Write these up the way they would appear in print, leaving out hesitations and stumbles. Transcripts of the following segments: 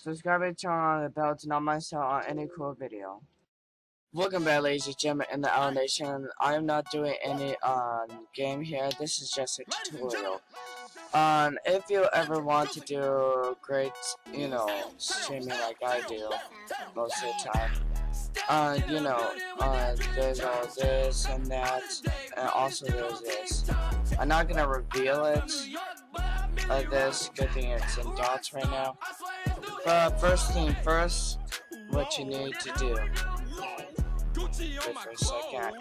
subscribe to the channel on the bell to not miss out on any cool video. Welcome back, ladies and gentlemen, in the Owl Nation. I am not doing any game here. This is just a tutorial. If you ever want to do great, streaming like I do most of the time, there's all this and that, and also there's this. I'm not gonna reveal it. This, good thing it's in dots right now. But first thing first, what you need to do. Wait for a second.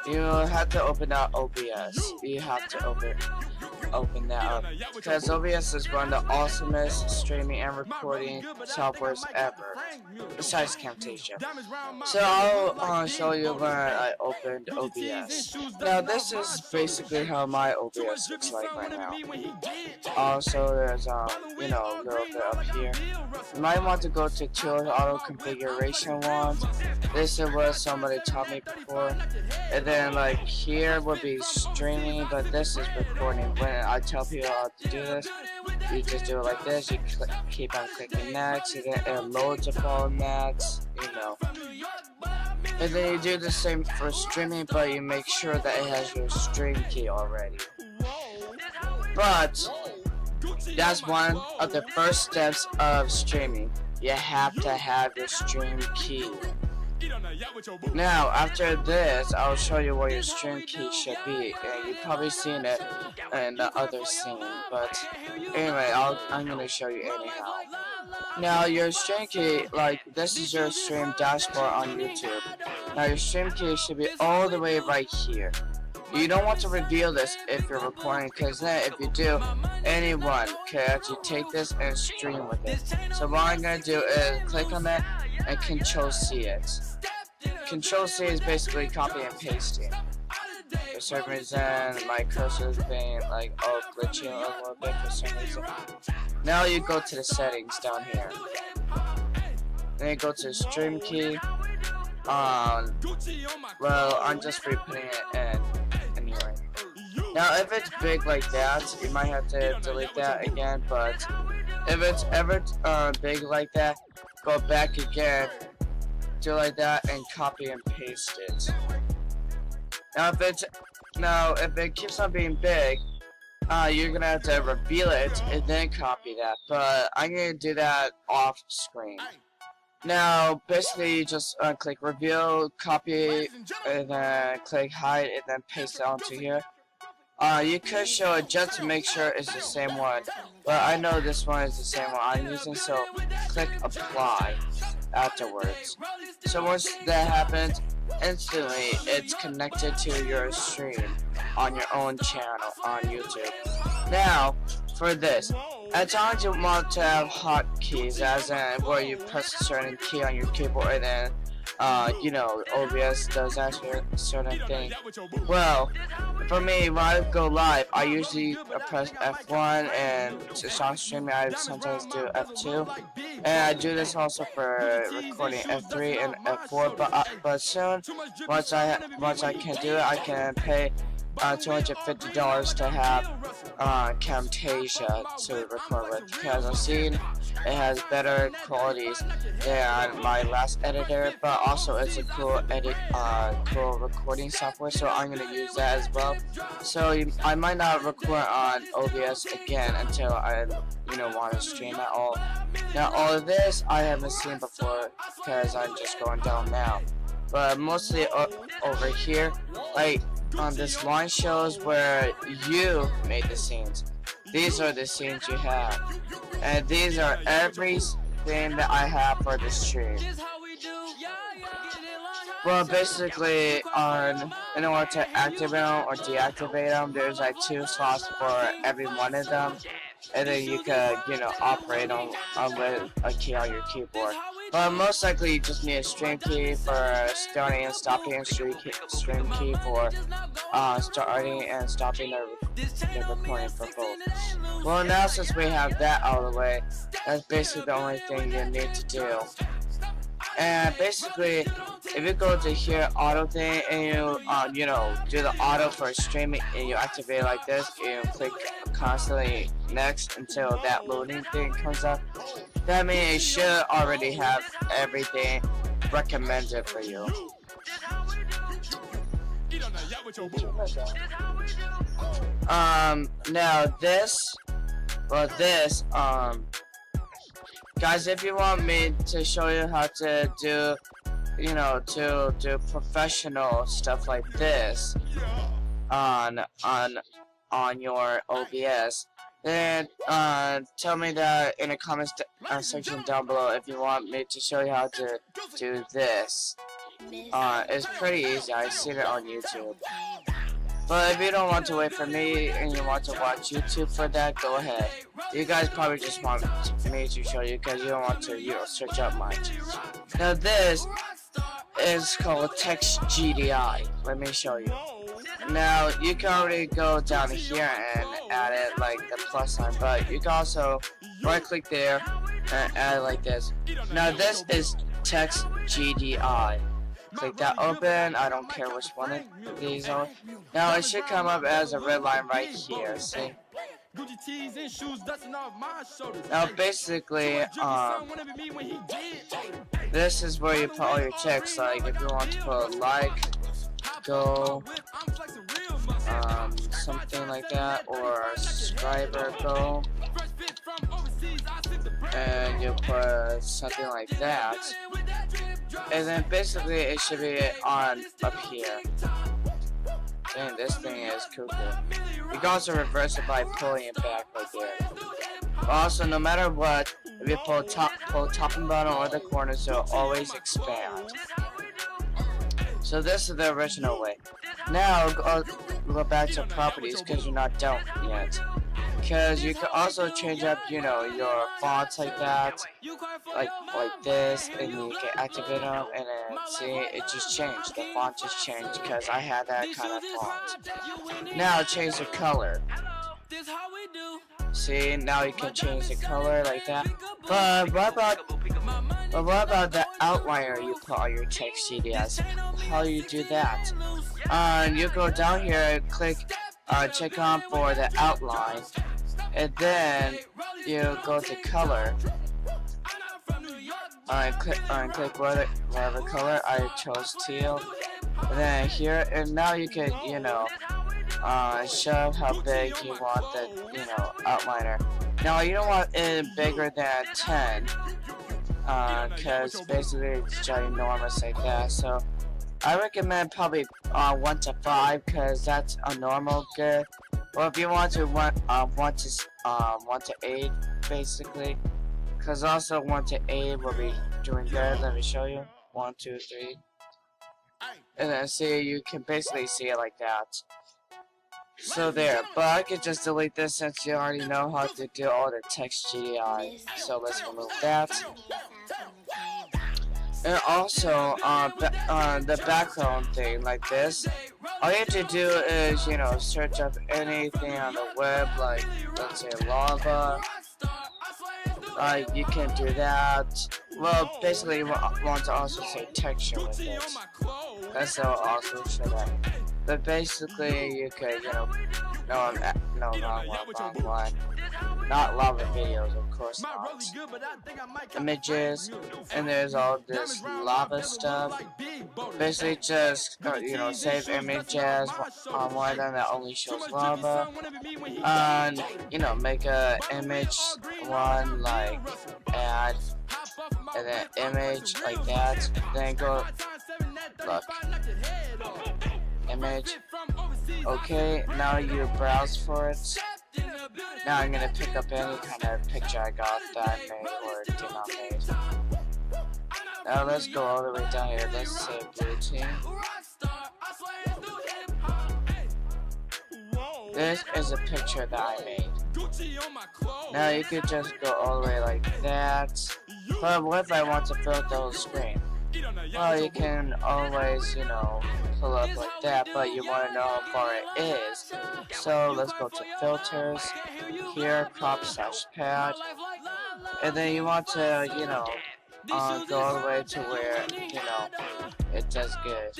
You have to open out OBS. You have to open that up, because OBS is one of the awesomest streaming and recording softwares ever, besides Camtasia. So I'll show you when I opened OBS. Now this is basically how my OBS looks like right now. Also there's a little bit up here. You might want to go to Tools Auto Configuration one. This is what somebody taught me before. And then like here would be streaming, but this is recording. When I tell people how to do this, you just do it like this. You keep on clicking next, and then it loads of all next, And then you do the same for streaming, but you make sure that it has your stream key already. But that's one of the first steps of streaming. You have to have your stream key. Now, after this, I'll show you where your stream key should be, and you've probably seen it in the other scene, but anyway, I'm gonna show you anyhow. Now, your stream key, this is your stream dashboard on YouTube. Now, your stream key should be all the way right here. You don't want to reveal this if you're recording, because then if you do, anyone can actually take this and stream with it. So what I'm going to do is click on that and Control-C it. Control-C is basically copy and pasting. For some reason, my cursor is being glitching a little bit for some reason. Now you go to the settings down here. Then you go to the stream key. Well, I'm just re-putting it in anyway. Now, if it's big like that, you might have to delete that again, but if it's ever big like that, go back again, do like that, and copy and paste it. Now, if it keeps on being big, you're gonna have to reveal it and then copy that, but I'm gonna do that off screen. Now, basically, you just click reveal, copy, and then click hide, and then paste it onto here. You could show it just to make sure it's the same one, but I know this one is the same one I'm using, so click apply afterwards. So once that happens, instantly it's connected to your stream on your own channel on YouTube. Now, for this, at times you want to have hotkeys, as in where you press a certain key on your keyboard and then OBS does that certain thing. Well, for me, when I go live, I usually press F1, and to start streaming, I sometimes do F2, and I do this also for recording F3 and F4. But soon, once I can do it, I can pay $250 to have Camtasia to record with, because I've seen it has better qualities than my last editor, but also it's a cool cool recording software, so I'm gonna use that as well. So I might not record on OBS again until I want to stream at all. Now all of this I haven't seen before, because I'm just going down now, but mostly over here, on this line shows where you made the scenes. These are the scenes you have, and these are everything that I have for the stream. Well, basically, in order to activate them or deactivate them, there's 2 slots for every one of them, and then you could, operate them with a key on your keyboard. But most likely, you just need a stream key for starting and stopping, and stream key for starting and stopping the recording for both. Well, now since we have that out of the way, that's basically the only thing you need to do. And basically, if you go to here auto thing and you know, do the auto for streaming and you activate it like this and you click constantly next until that loading thing comes up, that means it should already have everything recommended for you. Now this, guys, if you want me to show you how to do, you know, to do professional stuff like this on your OBS, then tell me that in the comments section down below if you want me to show you how to do this. It's pretty easy. I've seen it on YouTube. But if you don't want to wait for me and you want to watch YouTube for that, go ahead. You guys probably just want me to show you because you don't want to, you know, search up much. Now this is called Text GDI. Let me show you. Now you can already go down here and add it like the plus sign, but you can also right click there and add it like this. Now this is Text GDI. Click that open. I don't care which one of these are. Now it should come up as a red line right here. See? Now basically, this is where you put all your checks. Like if you want to put like, go, something like that, or subscriber go, and you put something like that. And then basically it should be on up here. Dang, this thing is cuckoo. You can also reverse it by pulling it back right there. Also, no matter what, if you pull top and bottom or the corners, it'll always expand. So this is the original way. Now go back to properties because you're not done yet. Because you can also change up, you know, your fonts like that, like this, and you can activate them, and then see, it just changed. The font just changed because I had that kind of font. Now change the color. See, now you can change the color like that. But what about the outliner you put on your text GDS? How do you do that? You go down here and click check on for the outline, and then you go to color. Click whatever color. I chose teal. And then here, and now you can, you know, show how big you want the, you know, outliner. Now you don't want it bigger than 10, because basically it's ginormous like that. So I recommend probably 1 to 5, because that's a normal good. Or if you want to 1 to 8, basically, because also 1 to 8 will be doing good. Let me show you. 1, 2, 3, and then see, you can basically see it like that. So there, but I could just delete this since you already know how to do all the text GDI. So let's remove that. And also, the background thing like this, all you have to do is, you know, search up anything on the web, like, let's say lava. You can do that. Well, basically, you want to also say texture with it. That's also show that. But basically, you could, you know, wrong one. Not lava videos, of course not. Images, and there's all this lava stuff. Basically, just, you know, save images on one of them that only shows lava. And, you know, make a image one, like, add, and then image like that. Then go, look. Image. Okay, now you browse for it. Now I'm gonna pick up any kind of picture I got that I made or did not made. Now let's go all the way down here. Let's say blue team. This is a picture that I made. Now you could just go all the way like that. But what if I want to fill the whole screen? Well, you can always, you know, pull up like that, but you want to know how far it is. So let's go to filters, here, crop/pad, and then you want to, you know, go all the way to where, it does good.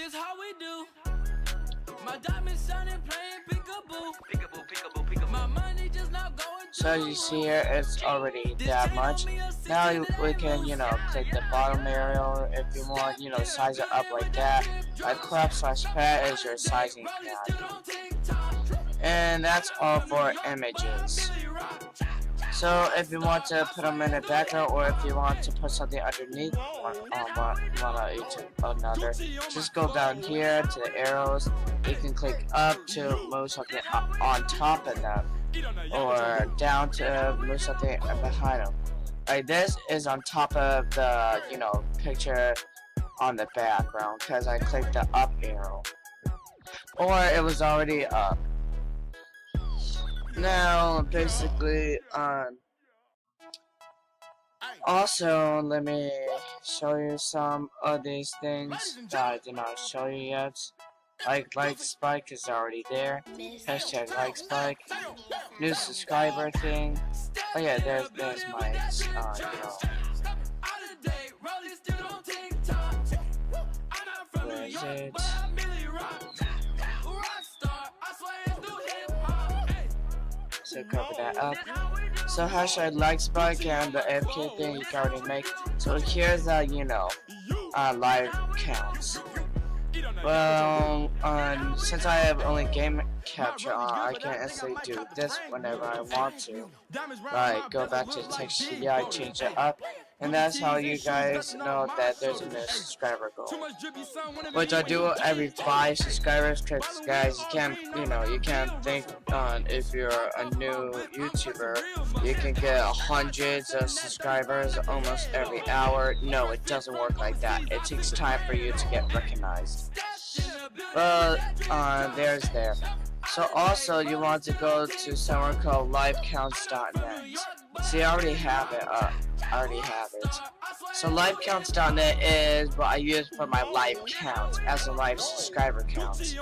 So you see here, it's already that much. Now we can, click the bottom area if you want, size it up like that. Like crop/pad is your sizing pad. And that's all for images. So if you want to put them in the background, or if you want to put something underneath, another, just go down here to the arrows. You can click up to move something on top of them, or down to move something behind them. Like this is on top of the, picture on the background, because I clicked the up arrow, or it was already up. Now, basically, also, let me show you some of these things that I did not show you yet. Like spike is already there. Hashtag like spike. New subscriber thing. Oh yeah, there's my, where is it? So cover that up. So hashtag like spike and the FK thing you can already make. So here's the live counts. Well, since I have only game capture on, I can instantly do this whenever I want to. Like go back to text HDI, change it up, and that's how you guys know that there's a new subscriber goal. Which I do every 5 subscribers, because guys, you can't think if you're a new YouTuber, you can get hundreds of subscribers almost every hour. No, it doesn't work like that. It takes time for you to get recognized. But there's there. So also you want to go to somewhere called livecounts.net. See, I already have it up. So livecounts.net is what I use for my live count as a live subscriber count.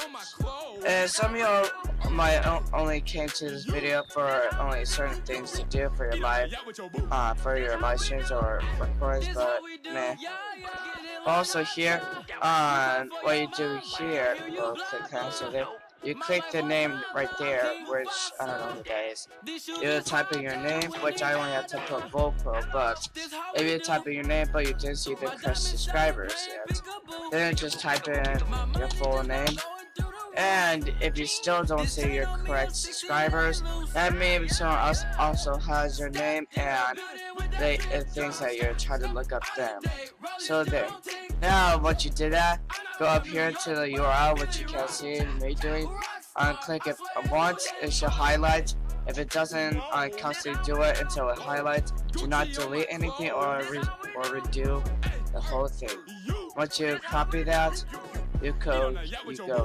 And some of y'all might only came to this video for only certain things to do for your live streams or recordings, but man. Also here, what you do here, we'll click cancel there. You click the name right there, which I don't know who that is. You type in your name, which I only have to put Vopro, but if you type in your name but you didn't see the correct subscribers yet, then just type in your full name. And if you still don't see your correct subscribers, that means someone else also has your name and it thinks that you're trying to look up them. So there. Now, once you did that, go up here to the URL, which you can see me doing. Click it once, it should highlight. If it doesn't constantly do it until it highlights, do not delete anything or redo the whole thing. Once you copy that, you go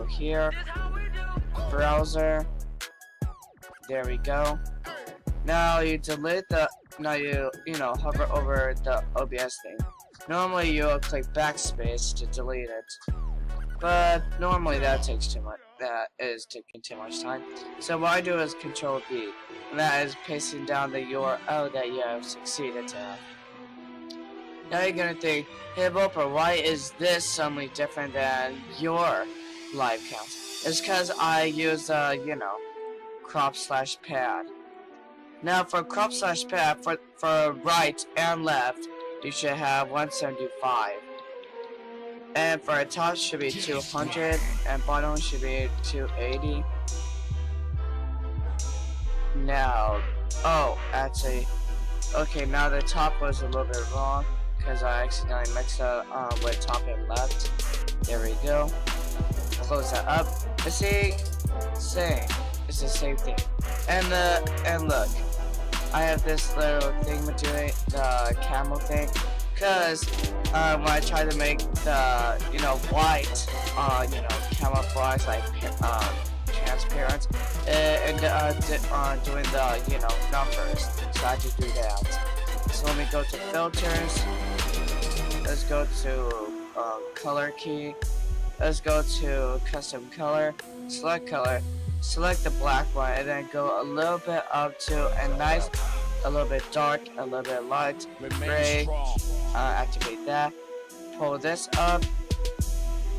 here, browser. There we go. Now you delete hover over the OBS thing. Normally you'll click backspace to delete it, but normally that takes too much. That is taking too much time. So what I do is Control V, and that is pasting down the URL that you have succeeded to have. Now you're gonna think, hey Vopro, why is this suddenly different than your live count? It's because I use crop/pad. Now for crop/pad, for right and left, you should have 175. And for a top should be 200, and bottom should be 280. Now, actually, okay, now the top was a little bit wrong, because I accidentally mixed up with top and left. There we go. Close that up. It's the same. It's the same thing. And look, I have this little thing with doing the camel thing, because when I try to make the white camouflage, like transparent, and doing the numbers, so I had to do that. So let me go to filters. Let's go to color key. Let's go to custom color. Select color. Select the black one, and then go a little bit up to a nice a little bit dark, a little bit light, gray. Activate that. Pull this up.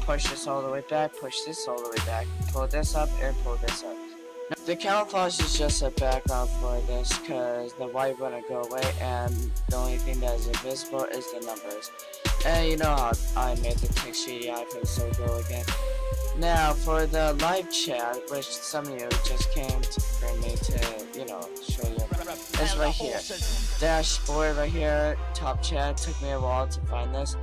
Push this all the way back. Push this all the way back. Pull this up and pull this up. Now, the camouflage is just a background for this because the white wouldn't go away, and the only thing that is invisible is the numbers. And you know how I made the text GDI for the Sogo again. Now for the live chat, which some of you just came for me to, you know, show you, is right here. Dashboard right here, top chat, took me a while to find this.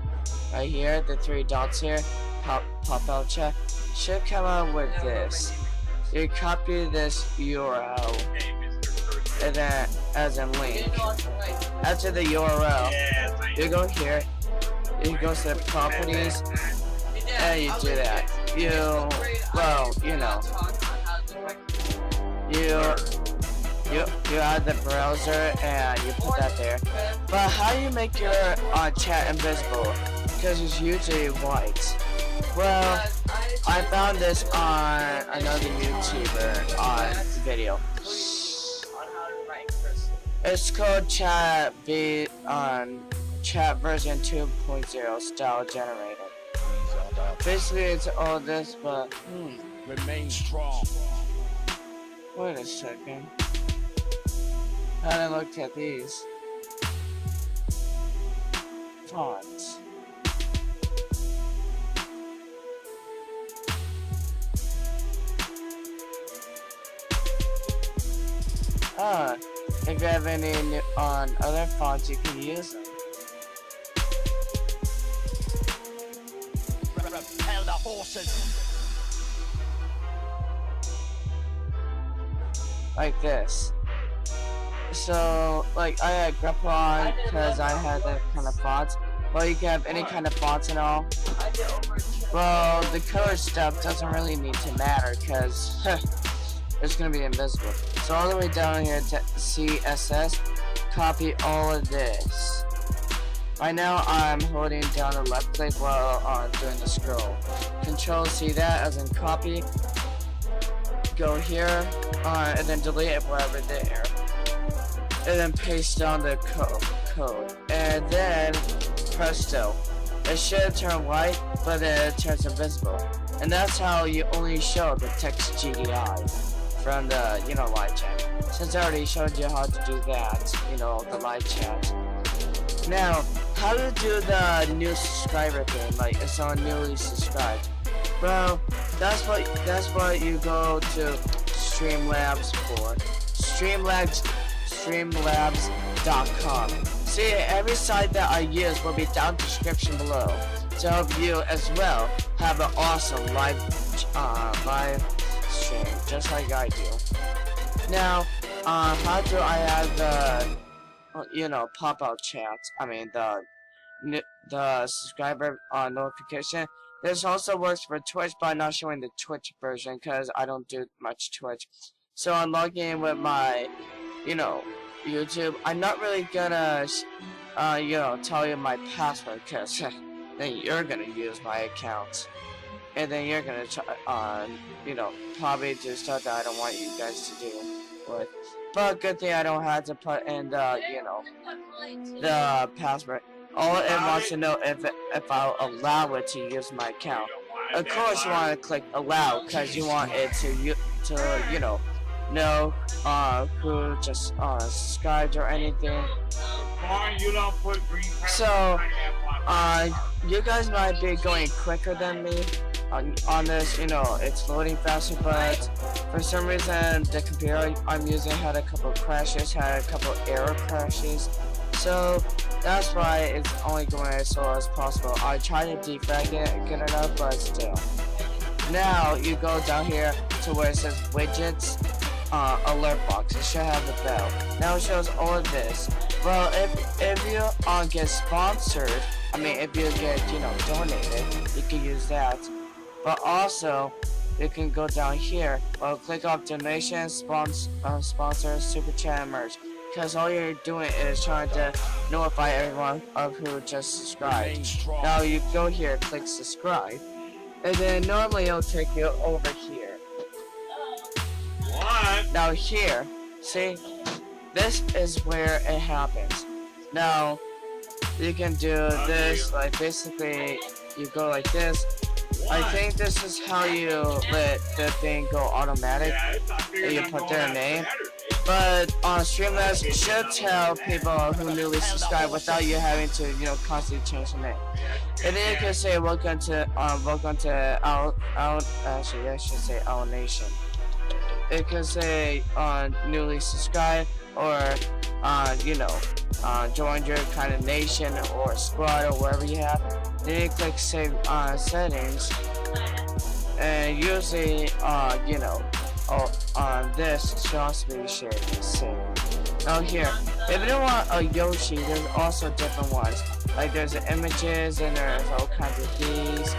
Right here, the 3 dots here, pop out chat, should come out with this. You copy this URL, and then as a link. After the URL, you go here, you go to the properties, and you do that. You know, you add the browser and you put that there. But how do you make your chat invisible? Because it's usually white. Well, I found this on another YouTuber on video. It's called Chat version 2.0 style generator. Basically, it's all this, but remain strong. Wait a second. I hadn't looked at these fonts. If you have any on other fonts, you can use them. Repel the horses. Like this. So, like, I had grapple on because I had that kind of fonts. Well, you can have any kind of fonts and all. Well, the color stuff doesn't really need to matter because it's going to be invisible. So all the way down here to CSS, copy all of this. Right now I'm holding down the left click while doing the scroll. Control C that as in copy. Go here, and then delete it wherever there. And then paste down the code. And then presto. It should turn white, but then it turns invisible. And that's how you only show the text GDI from the, you know, live chat. Since I already showed you how to do that, you know, the live chat. Now, how to do the new subscriber thing, like if someone newly subscribed. Well, that's what you go to Streamlabs for. Streamlabs.com. See, every site that I use will be down description below to help you as well have an awesome live stream, just like I do. Now, how do I add the, you know, pop-out chat? I mean, the subscriber notification. This also works for Twitch, but I'm not showing the Twitch version because I don't do much Twitch. So I'm logging in with my, you know, YouTube. I'm not really gonna, you know, tell you my password because then you're gonna use my account. And then you're gonna try, you know, probably do stuff that I don't want you guys to do with. But good thing I don't have to put in the, you know, the password. All it wants to know if I'll allow it to use my account. Of course, you want to click allow because you want it to you know who just subscribed or anything. So you guys might be going quicker than me on this. You know, it's loading faster, but for some reason the computer I'm using had a couple crashes, had a couple error crashes. So that's why it's only going as slow as possible. I tried to defrag it good enough, but still. Now you go down here to where it says widgets, alert box. It should have the bell. Now it shows all of this. Well, if you get sponsored, I mean if you get, you know, donated, you can use that. But also you can go down here. Well, click off donations, sponsors, super chat, and merch. Because all you're doing is trying to notify everyone of who just subscribed. Now you go here, click subscribe, and then normally it'll take you over here. What? Now here, see, this is where it happens. Now, you can do this, like basically, you go like this. I think this is how you let the thing go automatic, and you put their name. But Streamlabs should tell people who newly subscribe without you having to, constantly change the name. And then you can say welcome to actually I should say Our Nation. It could say newly subscribed or join your kind of nation or squad or wherever you have. Then you click save settings, and usually this should also be saved. Now here, if you don't want a Yoshi, there's also different ones. Like there's the images and there's all kinds of these.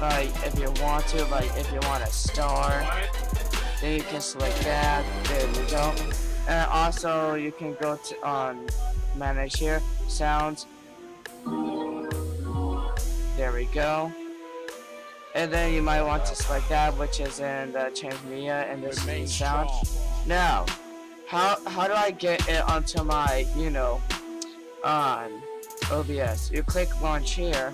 Like if you want a star, then you can select that. There we go. And also you can go to manage here, sounds. There we go. And then you might want to select that, which is in the change media, and this is sound. Now, how do I get it onto my on OBS? You click launch here.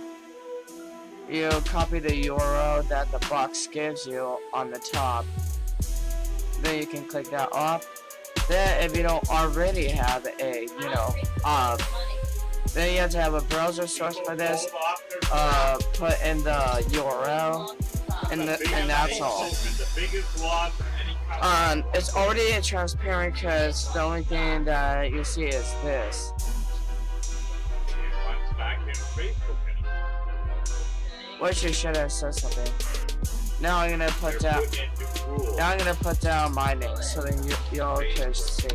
You copy the URL that the box gives you on the top. Then you can click that off. Then if you don't already have a then you have to have a browser source for this. Put in the URL, and that's all. It's already transparent because the only thing that you see is this. Which you should have said something. Now I'm gonna put down my name so then y'all can see.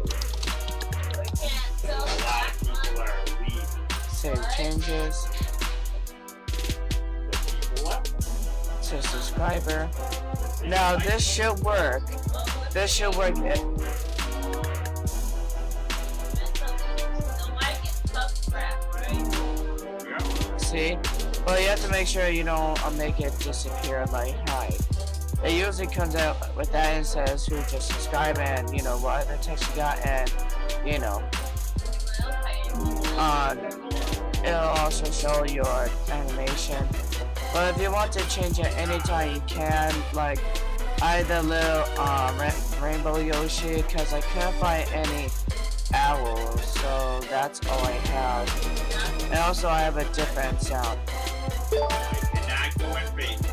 Save changes to subscriber. Now this should work. See? Well, you have to make sure you don't make it disappear like hide. It usually comes out with that and says who just subscribed and what other text you got, and it'll also show your animation. But if you want to change it anytime you can, like I had the little rainbow Yoshi because I couldn't find any owls, so that's all I have. And also I have a different sound.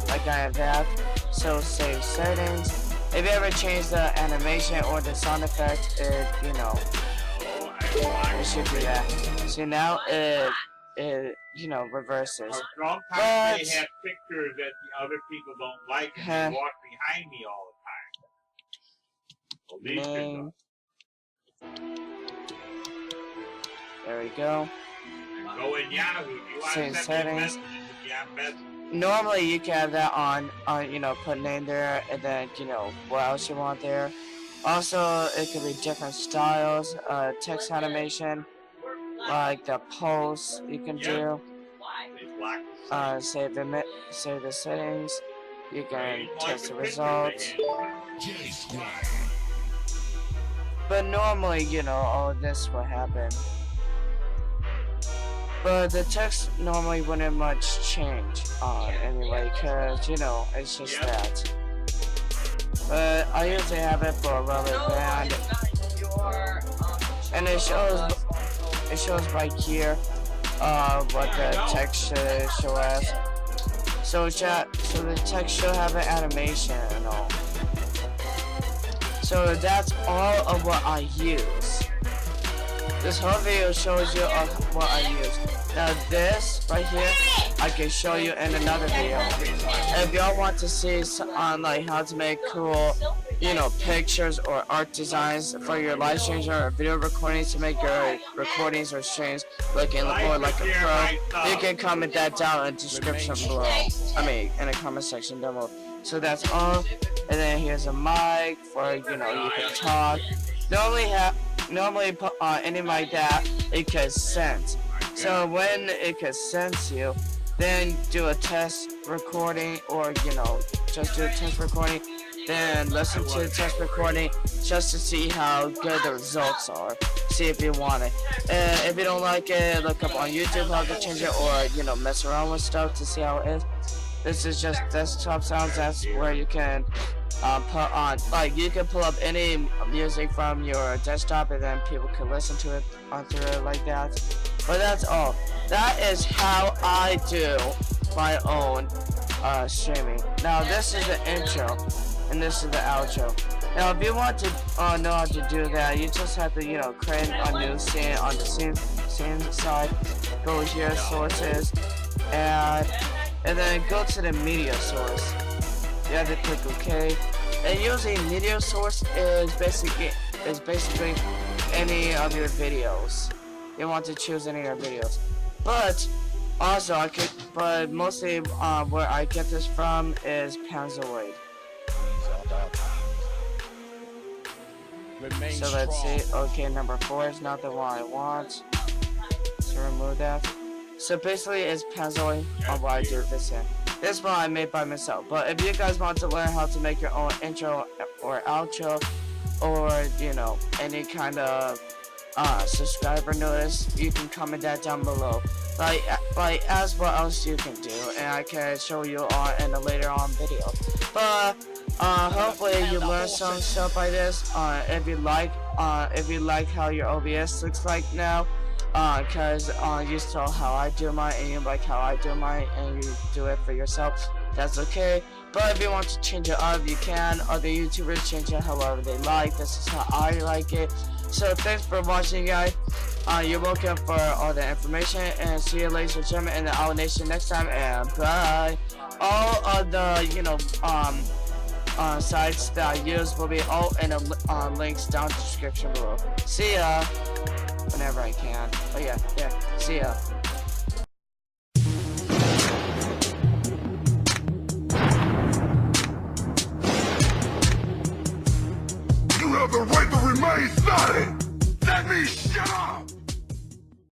Like I have that. So save settings. If you ever change the animation or the sound effect, it should do that. See, now it reverses. Sometimes they have pictures that the other people don't like, and they walk behind me all the time. There we go. Go in Yahoo. Do you want Save to set settings. messages? Normally you can have that on put name there, and then what else you want there. Also, it could be different styles, text animation, like the pulse you can do. Save the settings. You can test the results. But normally, all this will happen. But the text normally wouldn't much change anyway, because it's just that. But I usually have it for a rubber band, and it shows right here what the text should show as. So the text should have an animation and all. So that's all of what I use. This whole video shows you what I use. Now this right here, I can show you in another video. If y'all want to see on like how to make cool, pictures or art designs for your live streams or video recordings to make your recordings or streams looking more like a pro, you can comment that down in the description below. In the comment section down below. So that's all. And then here's a mic for you can talk. Normally anything like that, it can sense. So when it can sense you, then do a test recording, or just do a test recording, then listen to the test recording just to see how good the results are. See if you want it. And if you don't like it, look up on YouTube how to change it, or mess around with stuff to see how it is. This is just desktop sounds. That's where you can put on, like, you can pull up any music from your desktop and then people can listen to it through it like that. But that's all. That is how I do my own streaming. Now this is the intro and this is the outro. Now if you want to know how to do that, you just have to create a new scene on the scene side. Go here, sources, and then go to the media source. You have to click OK. And usually media source is basically any of your videos. You want to choose any of your videos. But also but mostly where I get this from is Panzoid. So let's see. Okay, number 4 is not the one I want. So remove that. So basically it's Panzoid on what I do this in. This one I made by myself. But if you guys want to learn how to make your own intro or outro, or any kind of subscriber notice, you can comment that down below. Like ask what else you can do, and I can show you on in a later on video. But hopefully you learn some stuff by this. If you like how your OBS looks like now, cause you saw how I do mine and you like how I do mine and you do it for yourself, that's okay. But if you want to change it up, you can. Other YouTubers change it however they like. This is how I like it. So thanks for watching, guys. You're welcome for all the information, and see you ladies and gentlemen in the Owl Nation next time, and bye. All of the sites that I use will be all in the links down the description below. See ya whenever I can. Oh yeah, see ya. You have the right to remain silent! Let me shut up!